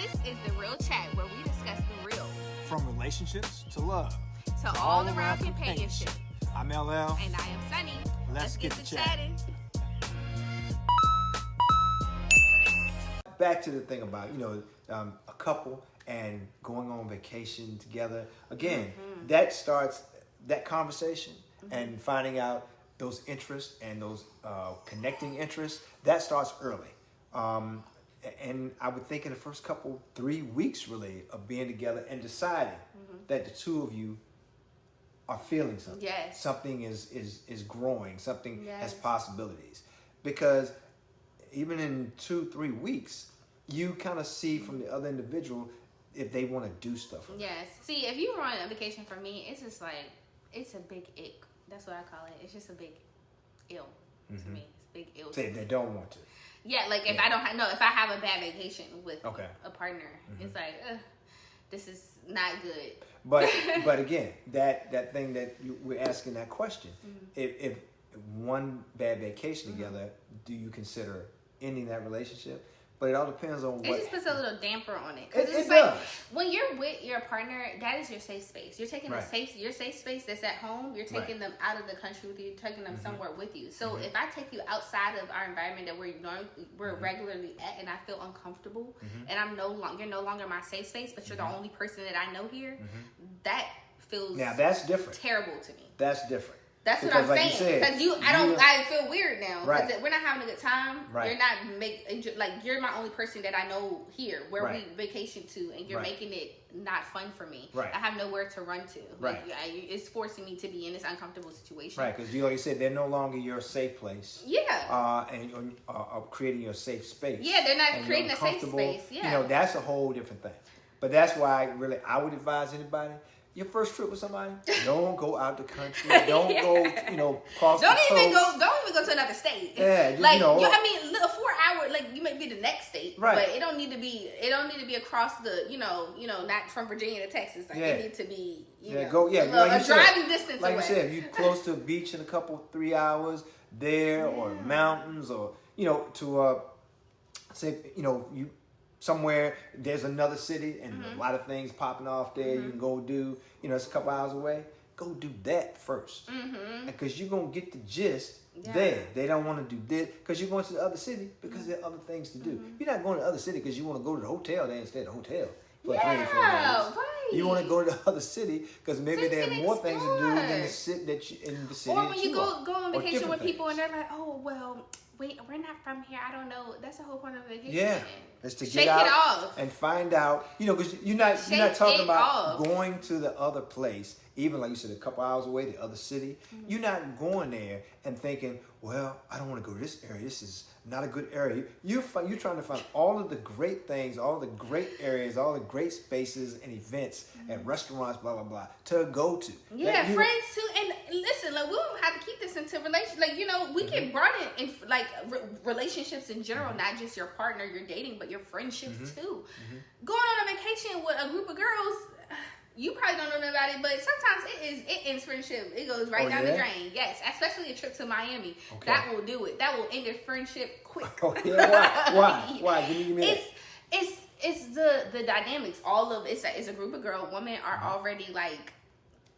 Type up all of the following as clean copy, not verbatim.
This is The Real Chat, where we discuss the real. From relationships to love. To all around companionship. I'm LL. And I am Sunny. Let's get to chatting. Back to the thing about, a couple and going on vacation together. Again, that starts that conversation and finding out those interests and those connecting interests. That starts early. And I would think in the first 3 weeks really of being together and deciding that the two of you are feeling something. Yes. Something is growing. Something has possibilities. Because even in 2-3 weeks, you kind of see from the other individual if they want to do stuff. Yes. See, if you were on a vacation, for me, it's just like, it's a big ick. That's what I call it. It's just a big ill to me. It's a big ill. Say they don't want to. Yeah, like if I don't if I have a bad vacation with a partner, it's like, this is not good. But again, that thing that we're asking that question, if one bad vacation together, do you consider ending that relationship? But it all depends on what. It just puts a little damper on it. Because It it's like, does. when you're with your partner, that is your safe space. You're taking Right. your safe space that's at home, you're taking them out of the country with you, you're taking them somewhere with you. So if I take you outside of our environment that we're regularly at, and I feel uncomfortable, and you're no longer my safe space, but you're the only person that I know here, that feels that's different. Terrible to me. That's different. That's what I'm like saying. Because I feel weird now. Right. Because we're not having a good time. Right. You're my only person that I know here where Right. we vacation to, and you're making it not fun for me. Right. I have nowhere to run to. Right. It's forcing me to be in this uncomfortable situation. Right, because like you said, they're no longer your safe place. Yeah. And creating your safe space. Yeah, they're not and creating a safe space. Yeah. That's a whole different thing. But that's why really I would advise anybody. Your first trip with somebody, don't go out the country. Don't go, cross Don't the even coast. go to another state. Yeah, a 4 hour, you may be the next state, right? But it don't need to be across the, not from Virginia to Texas. It needs to be, a driving distance away. Like you said, if you're close to a beach in 3 hours there, or mountains, or to say you. Somewhere there's another city and a lot of things popping off there. You can go do, it's a couple hours away. Go do that first, because you're gonna get the gist there. They don't want to do this because you're going to the other city because there are other things to do. You're not going to the other city because you want to go to the hotel there instead of the hotel for 3 or 4 days. Right. You want to go to the other city because maybe there are more things to do than the city in the city. Or when you go on or vacation with people things. and they're like, oh well. We're not from here. I don't know. That's the whole point of vacation. Yeah, it's to Shake get out it off and find out. Because you're not talking about going to the other place, even like you said, a couple hours away, the other city. You're not going there and thinking, well, I don't want to go to this area. This is not a good area. You're trying to find all of the great things, all the great areas, all the great spaces and events and restaurants, blah blah blah, to go to. Yeah, friends too. And listen, we don't have to keep this into relations. We get brought in relationships in general, not just your partner you're dating, but your friendships too. Going on a vacation with a group of girls, you probably don't know nothing about it, but sometimes it ends friendship. It goes right down the drain. Yes, especially a trip to Miami. Okay. That will do it. That will end a friendship quick. Oh, yeah. Why? Give me that. It's the dynamics. All of it's a group of girls. Women are already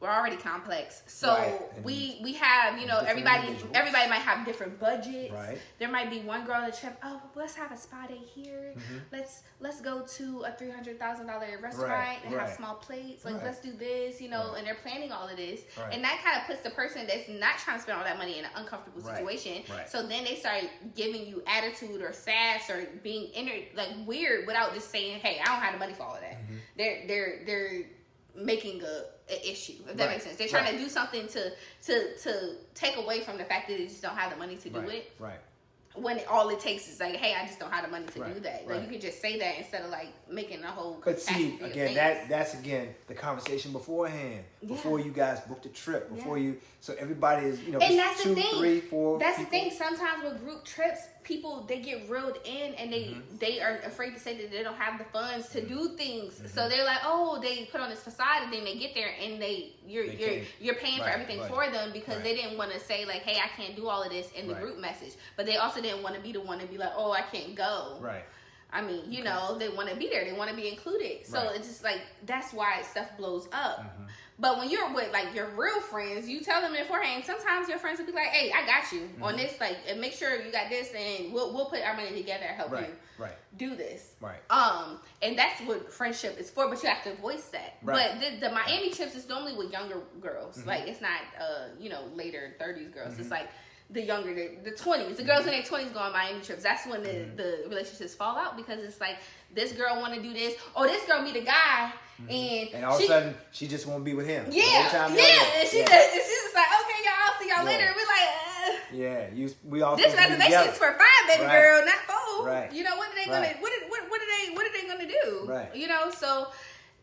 we're already complex. So we have, everybody might have different budgets. Right. There might be one girl on the trip, let's have a spa day here. Let's go to a $300,000 restaurant and have small plates. Let's do this, and they're planning all of this. Right. And that kind of puts the person that's not trying to spend all that money in an uncomfortable situation. Right. So then they start giving you attitude or sass or being weird without just saying, hey, I don't have the money for all of that. They're making a issue, if that makes sense. They're trying to do something to take away from the fact that they just don't have the money to do it. Right. When all it takes is hey, I just don't have the money to do that. You can just say that instead of making a whole. But see, again, that's again the conversation beforehand, before you guys book the trip, before you. So everybody is, and that's 2, the thing. 3, 4. That's the thing. Sometimes with group trips, people they get reeled in and they are afraid to say that they don't have the funds to do things. So they're like, they put on this facade, and then they get there and you're paying for everything for them because they didn't want to say hey, I can't do all of this in the group message, but they also didn't want to be the one to be like, I can't go. Right. I mean, you know, they want to be there. They want to be included. So it's just like, that's why stuff blows up. But when you're with like your real friends, you tell them beforehand. Sometimes your friends will be like, "Hey, I got you on this. Like, and make sure you got this, and we'll put our money together and help you do this." And that's what friendship is for. But you have to voice that. But the Miami trips is normally with younger girls. Like, it's not you know, later 30s girls. It's like the younger, the 20s. The girls in their 20s go on Miami trips. That's when the relationships fall out, because it's like, this girl want to do this, or this girl meet a guy, and all of a sudden she just won't be with him. And she's just like, okay, y'all, I'll see y'all later. And we're like, we all this reservation is for 5, baby girl, not 4. Right. You know, what are they gonna what are they gonna do? Right. You know, so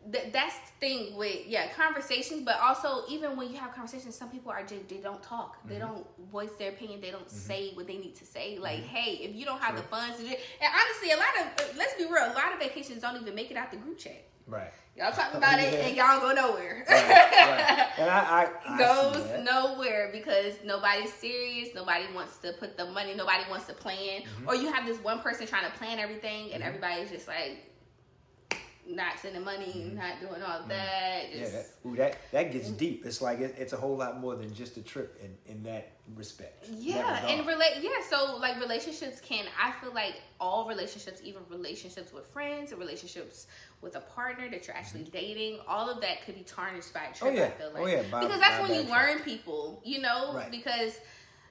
that's the thing with conversations, but also even when you have conversations, some people they don't talk, they don't voice their opinion, they don't say what they need to say. Like, hey, if you don't have the funds to do it, and honestly, let's be real, a lot of vacations don't even make it out the group chat. Right. Y'all talking about it and y'all go nowhere. And I goes nowhere, because nobody's serious. Nobody wants to put the money. Nobody wants to plan. Or you have this one person trying to plan everything, and everybody's just like not sending money, not doing all that. That gets deep. It's like it's a whole lot more than just a trip in that respect. So like relationships I feel like all relationships, even relationships with friends or relationships with a partner that you're actually dating, all of that could be tarnished by a trip. I feel like. Because that's when you learn people, you know, because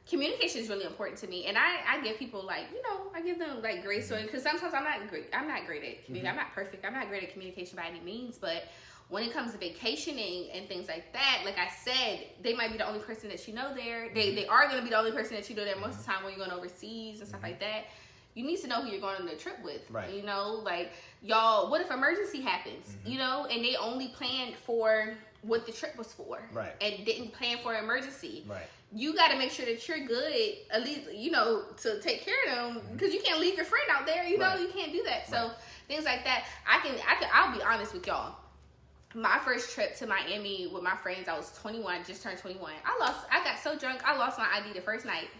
communication is really important to me, and I give people, like, you know, I give them like grace, because sometimes I'm not great at communication. I'm not perfect. I'm not great at communication by any means, but when it comes to vacationing and things like that, like I said, they might be the only person that you know there. They are going to be the only person that you know there most of the time when you're going overseas and stuff like that. You need to know who you're going on the trip with. Right. You know, like, y'all, what if emergency happens? You know, and they only planned for what the trip was for. Right. And didn't plan for an emergency. Right. You got to make sure that you're good, at least, you know, to take care of them, because you can't leave your friend out there. You know, you can't do that. So things like that, I'll be honest with y'all. My first trip to Miami with my friends, I was 21, just turned 21. I got so drunk, I lost my ID the first night.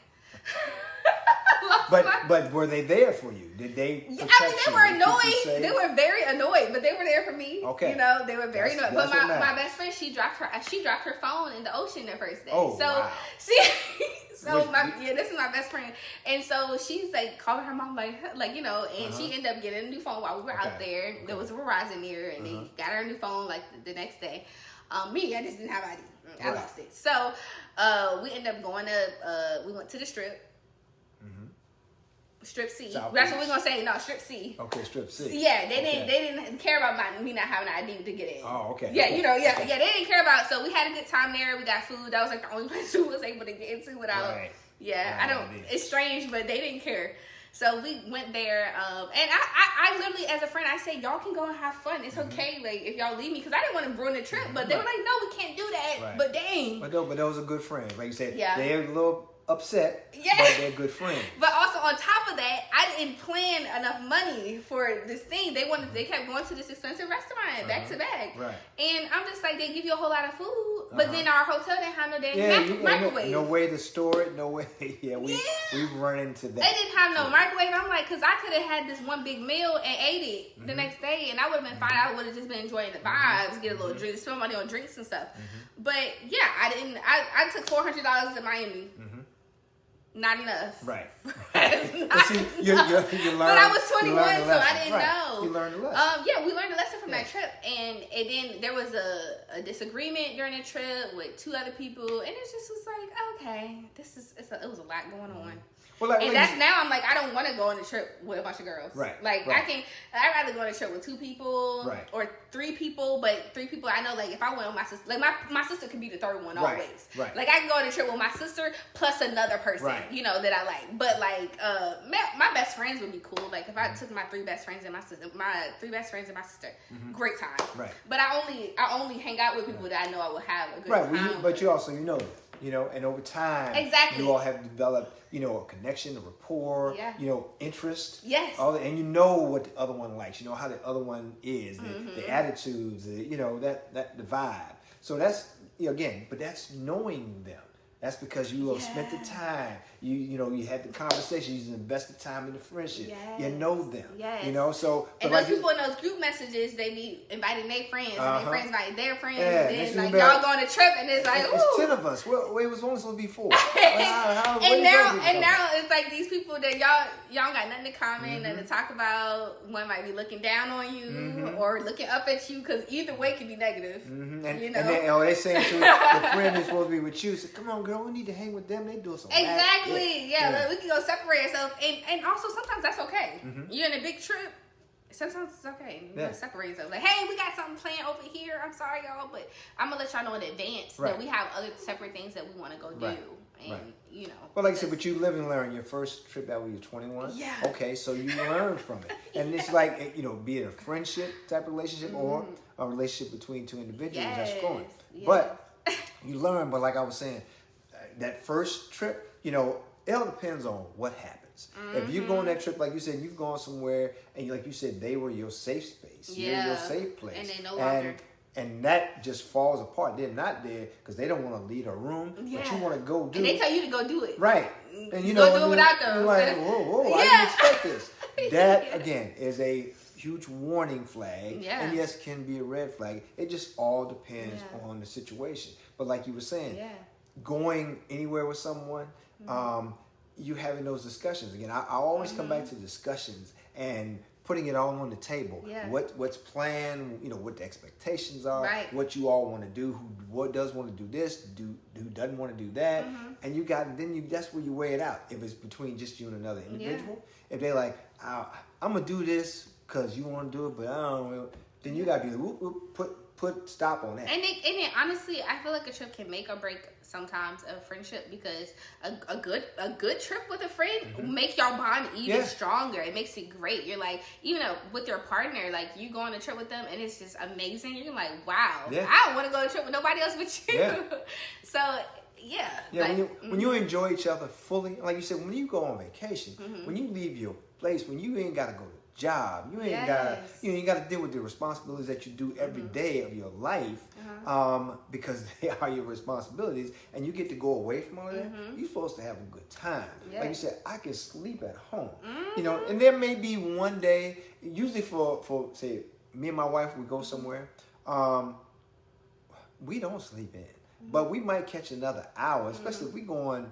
But were they there for you? Did they? They were annoyed. They were very annoyed, but they were there for me. Okay, you know, they were very annoyed. But my best friend, she dropped her phone in the ocean the first day. Oh, wow. This is my best friend, and so she's like calling her mom, like you know, and she ended up getting a new phone while we were out there. Okay. There was a Verizon near, and they got her a new phone like the next day. I just didn't have ID. I lost it. So we ended up going to we went to the Strip. Strip C. That's what we're gonna say. No, Strip C. Okay, Strip C. Yeah, they didn't care about me not having an ID to get in. Oh, okay. Yeah, you know, they didn't care about. So we had a good time there. We got food. That was like the only place we was able to get into without. Right. Yeah, I don't. It's strange, but they didn't care. So we went there, and I literally, as a friend, I say, y'all can go and have fun. It's okay, like, if y'all leave me, because I didn't want to ruin the trip. But they were like, no, we can't do that. Right. But dang. But those are good friends. Like you said, they're a little upset, but they're good friends. But also on top of that, I didn't plan enough money for this thing. They kept going to this expensive restaurant back to back. Right. And I'm just like, they give you a whole lot of food, but then our hotel didn't have no damn microwave. No way to store it, no way. We've run into that. They didn't have no microwave. I'm like, because I could have had this one big meal and ate it the next day, and I would have been fine. I would have just been enjoying the vibes, get a little drink, spend money on drinks and stuff. But yeah, I didn't. I took $400 to Miami. Not enough. Right. See, you learned, but I was 21, so I didn't know. You learned a lesson. We learned a lesson from that trip, and then there was a disagreement during the trip with 2 other people, and it just was like, okay, it was a lot going on. Well, now I'm like, I don't want to go on a trip with a bunch of girls. Right. Like, I'd rather go on a trip with 2 people or 3 people, but 3 people I know, like, if I went with my sister, like, my sister could be the third one always. Right. Like, I can go on a trip with my sister plus another person, you know, that I like. But, like, my best friends would be cool. Like, if I took my 3 best friends and my 3 best friends and my sister, great time. Right. But I only hang out with people that I know I will have a good time. Right. But you also, you know, and over time, you all have developed, a connection, a rapport, interest. Yes. And you know what the other one likes. You know how the other one is, the attitudes, the vibe. So that's, again, but that's knowing them. That's because you have spent the time. you had the conversation. You invested time in the friendship. Yes. You know them. Yes. You know, so and those people in those group messages, they be inviting their friends, and their friends invite their friends, Yeah, and then y'all go on a trip, and it's like, ooh. It's 10 of us. Well, it was only supposed to be 4. And now it's like these people that y'all got nothing in common, nothing to talk about. One might be looking down on you or looking up at you, because either way can be negative. And they saying to the friend who's supposed to be with you, say, come on, girl, we need to hang with them. They doing some exactly. Yeah, we can go separate ourselves, and also sometimes that's okay. You're in a big trip. Sometimes it's okay. You separate yourself. Like, hey, we got something planned over here. I'm sorry, y'all, but I'm gonna let y'all know in advance that we have other separate things that we want to go do. And well, like I said, but you live and learn. Your first trip out when you're 21. Yeah. Okay, so you learn from it, and it's like, be it a friendship type relationship or a relationship between two individuals that's going. But you learn. But like I was saying, that first trip, it all depends on what happens. If you go on that trip, like you said, you've gone somewhere, and like you said, they were your safe space. You're your safe place. And they no longer. And that just falls apart. They're not there because they don't want to leave a room, but you want to go do it. And they tell you to go do it. Right. And go do it without them. You're like, whoa, I didn't expect this. That, again, is a huge warning flag. Yeah. And yes, can be a red flag. It just all depends on the situation. But like you were saying, going anywhere with someone, you having those discussions. Again, I always come back to discussions and putting it all on the table. Yeah. What's planned, what the expectations are, what you all want to do, who does want to do this, who doesn't want to do that. And that's where you weigh it out. If it's between just you and another individual. If they're like, I'm going to do this because you want to do it, but I don't know, then you got to be like, put stop on that. And it honestly, I feel like a trip can make or break sometimes a friendship, because a good trip with a friend make y'all bond even stronger. It makes it great. You're like, with your partner, like you go on a trip with them and it's just amazing. You're like, wow, I don't want to go on a trip with nobody else but you. So when you enjoy each other fully, like you said, when you go on vacation, when you leave your place, when you ain't got to go to job, you ain't gotta deal with the responsibilities that you do every day of your life, because they are your responsibilities, and you get to go away from all of that. You're supposed to have a good time. Like you said, I can sleep at home, and there may be one day, usually for say me and my wife, we go somewhere, we don't sleep in, but we might catch another hour, especially if we going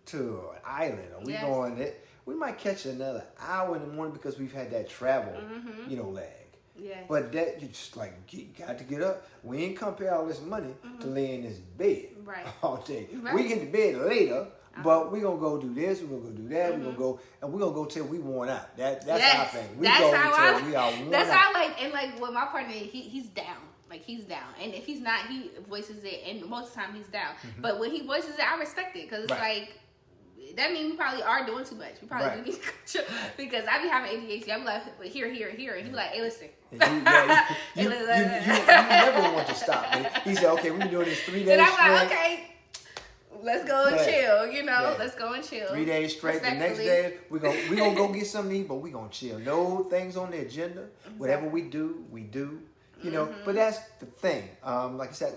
to an island, or we going we might catch another hour in the morning because we've had that travel, lag. Yeah. But that, you just like, you got to get up. We ain't come pay all this money to lay in this bed all day. Right. We get to bed later, but we're going to go do this, we're going to go do that, we're going to go, and we're going to go till we worn out. That's our thing. We go until we are worn out. That's how, and with my partner, he's down. Like, he's down. And if he's not, he voices it, and most of the time he's down. But when he voices it, I respect it, because it's like, that means we probably are doing too much. We probably do need to go, because I be having ADHD. I be like, here, and he be like, hey, listen. You never want to stop. He said, okay, we've been doing this 3 days and I'm like, okay, let's go and chill, let's go and chill. 3 days straight. The next day, we're gonna go get something to eat, but we're going to chill. No things on the agenda. Whatever we do, we do. But that's the thing. Like I said,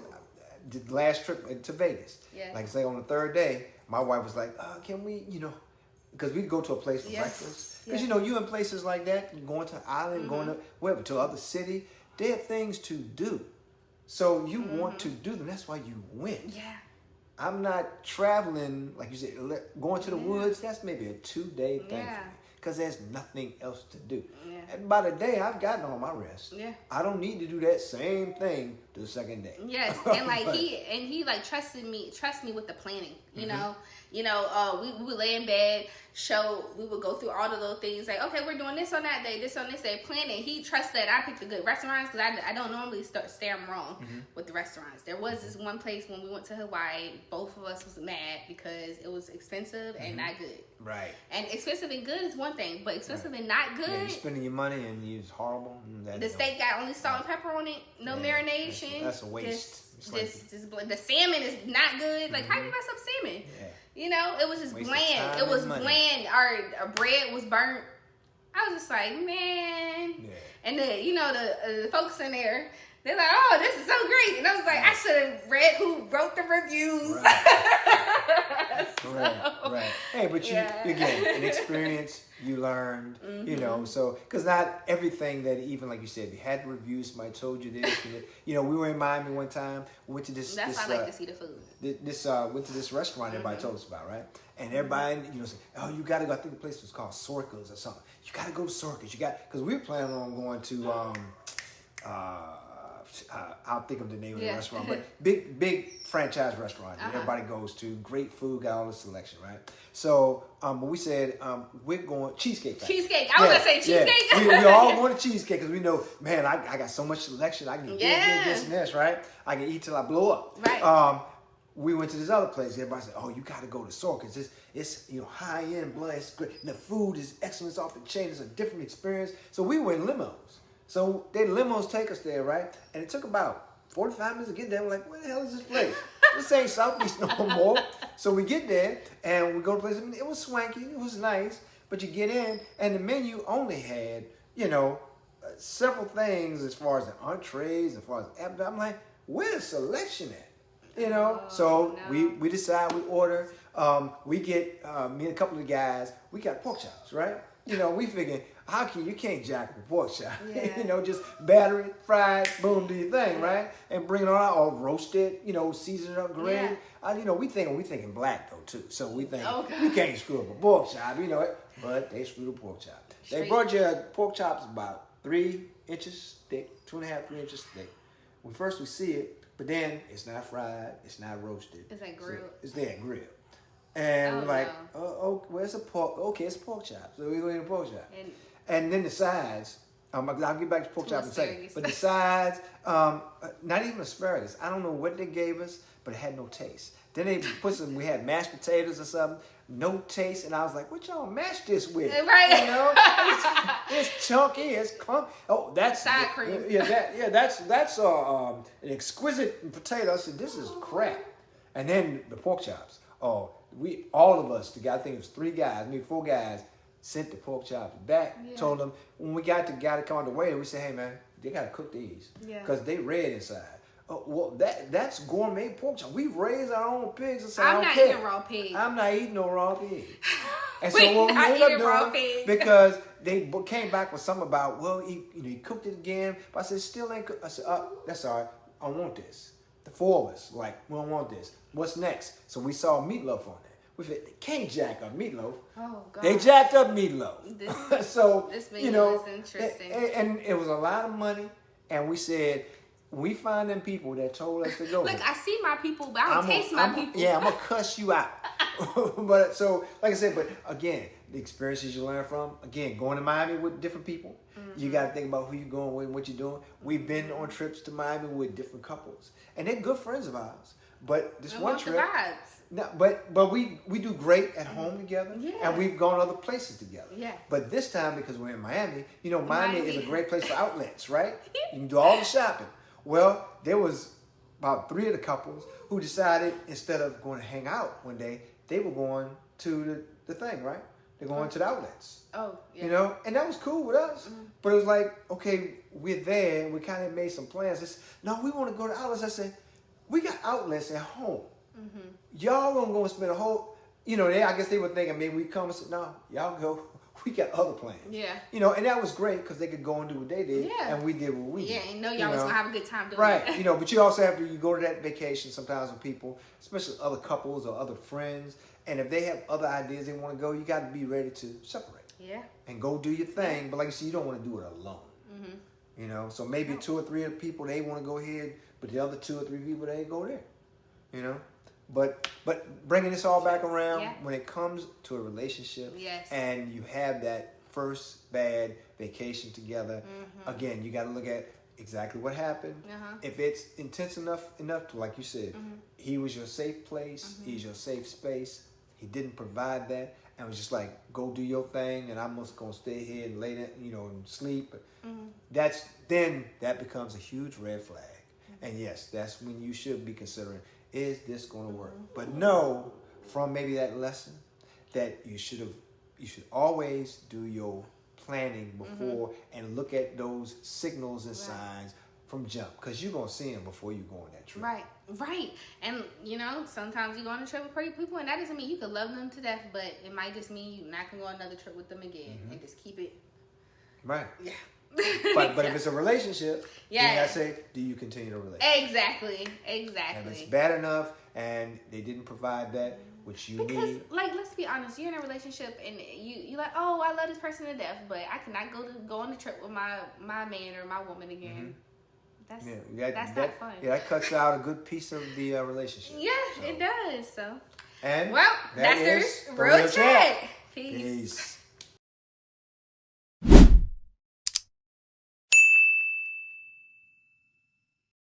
the last trip to Vegas. Yeah. Like I say, on the third day, my wife was like, can we, because we go to a place for breakfast. Because, you in places like that, you're going to an island, going to wherever, to other city, there are things to do. So you want to do them. That's why you went. Yeah. I'm not traveling, like you said, going to the woods. That's maybe a 2-day thing for me, because there's nothing else to do. Yeah. And by the day, I've gotten all my rest. Yeah. I don't need to do that same thing the second day. Yes, and he trust me with the planning. You know, we would lay in bed, we would go through all the little things, like, okay, we're doing this on that day, this on this day, planning. He trusts that I picked the good restaurants, because I don't normally steer him wrong with the restaurants. There was this one place when we went to Hawaii, both of us was mad because it was expensive and not good. Right. And expensive and good is one thing, but expensive and not good. Yeah, you're spending your money and it's horrible. The steak got only salt and pepper on it, no marination. That's a waste. The salmon is not good. Like, how do you mess up salmon? Yeah. It was just bland. It was bland. Our bread was burnt. I was just like, man. Yeah. And then, the folks in there, they're like, oh, this is so great. And I was like, I should have read who wrote the reviews. Right. Right. Hey, but you again, an experience you learned, you know. So because not everything that even like you said, you had reviews. Somebody told you this. You know, we were in Miami one time. We went to this. That's why I like to see the food. Went to this restaurant everybody told us about, right? And everybody, you know, said, "Oh, you got to go." I think the place was called Sorka's or something. You got to go to Sorka's. You got because we were planning on going to. I'll think of the name of the restaurant, but big franchise restaurant that everybody goes to. Great food, got all the selection, right? So, but we said we're going Cheesecake Factory. Cheesecake. I was gonna say cheesecake. Yeah. we all going to Cheesecake because we know, man, I got so much selection. I can get this and this, right? I can eat till I blow up. Right. We went to this other place. Everybody said, "Oh, you got to go to Sorka's. It's you know high end blood. It's great. And the food is excellent. It's off the chain. It's a different experience." So we were in limos. So they limos take us there, right? And it took about 45 minutes to get there. We're like, where the hell is this place? This ain't Southeast no more. So we get there and we go to the place. I mean, it was swanky. It was nice. But you get in and the menu only had, you know, several things as far as the entrees, as far as the I'm like, where's the selection at? You know? We decide, we order. We get, me and a couple of guys, we got pork chops, right? You know, we figuring, you can't jack up a pork chop. Yeah. You know, just batter it, fry it, boom, do your thing, right? And bring it on out, or roast it, you know, season it up, grill it. You know, we thinking black though too. So we think we can't screw up a pork chop, you know it. But they screwed a pork chop. They brought you pork chops about 3 inches thick, 2.5, 3 inches thick. When first we see it, but then it's not fried, it's not roasted. It's like grilled. So it's there grilled. And we're like, where's the pork? Okay, it's pork chop. So we go eat a pork chop. And then the sides, I'll get back to pork chop in a second. But the sides, not even asparagus. I don't know what they gave us, but it had no taste. Then they put we had mashed potatoes or something, no taste. And I was like, what y'all mashed this with? Right. You know, it's chunky, it's clumpy. Oh, that's side cream. That's an exquisite potato. I said, this is crap. And then the pork chops. Oh, all of us, I think it was 3 guys, maybe 4 guys, sent the pork chops back. Told them when we got the guy to come on the way, we said, hey man, they gotta cook these because they red inside. Oh, well, that's gourmet pork chop. We raised our own pigs. So I'm not eating raw pig. I'm not eating no raw pig. And so what we ended up doing, because they came back with something about, well, he cooked it again, but I said, still ain't cooked. I said, that's all right. I want this. The 4 of us, like, we don't want this. What's next? So we saw meatloaf on there. We said, they can't jack up meatloaf. Oh, God. They jacked up meatloaf. This menu is interesting. And it was a lot of money. And we said, we find them people that told us to go. Look, I see my people, but I don't taste my people. Yeah, I'm going to cuss you out. But so, like I said, but again, the experiences you learn from, again, going to Miami with different people. You got to think about who you're going with and what you're doing. We've been on trips to Miami with different couples. And they're good friends of ours. But this one trip... No, but we do great at home together, and we've gone other places together. Yeah. But this time, because we're in Miami, you know, Miami is a great place for outlets, right? You can do all the shopping. Well, there was about 3 of the couples who decided instead of going to hang out one day, they were going to the thing, right? They're going to the outlets. Oh, yeah. You know, and that was cool with us. But it was like, okay, we're there, and we kind of made some plans. It's, no, we want to go to outlets. I said, we got outlets at home. Y'all gonna go and spend a whole, you know, I guess they were thinking maybe we come and say, no, y'all go. We got other plans. Yeah. You know, and that was great because they could go and do what they did. Yeah. And we did what we did. Yeah, and know y'all was gonna have a good time doing it. Right. You know, but you also have to, you go to that vacation sometimes with people, especially other couples or other friends. And if they have other ideas they want to go, you got to be ready to separate. Yeah. And go do your thing. But like you said, you don't want to do it alone. You know, so maybe 2 or 3 of the people, they want to go here, but the other 2 or 3 people, they go there. You know? But bringing this all back around, when it comes to a relationship, and you have that first bad vacation together, again, you got to look at exactly what happened. If it's intense enough to, like you said, he was your safe place, he's your safe space, he didn't provide that, and was just like, go do your thing, and I'm just gonna stay here and lay there, you know, and sleep. That becomes a huge red flag, and yes, that's when you should be considering, is this going to work? But know from maybe that lesson that you should always do your planning before and look at those signals and signs from jump, because you're going to see them before you go on that trip. Right. And, you know, sometimes you go on a trip with pretty people, and that doesn't mean you can love them to death, but it might just mean you're not going to go on another trip with them again, and just keep it. Right. Yeah. But if it's a relationship, then I say, do you continue the relationship? Exactly. And it's bad enough, and they didn't provide that, which you need. Because, like, let's be honest, you're in a relationship, and you're like, oh, I love this person to death, but I cannot go on the trip with my man or my woman again. That's not fun. Yeah, that cuts out a good piece of the relationship. Yeah, so. It does. So, and well, that's the real chat. Peace.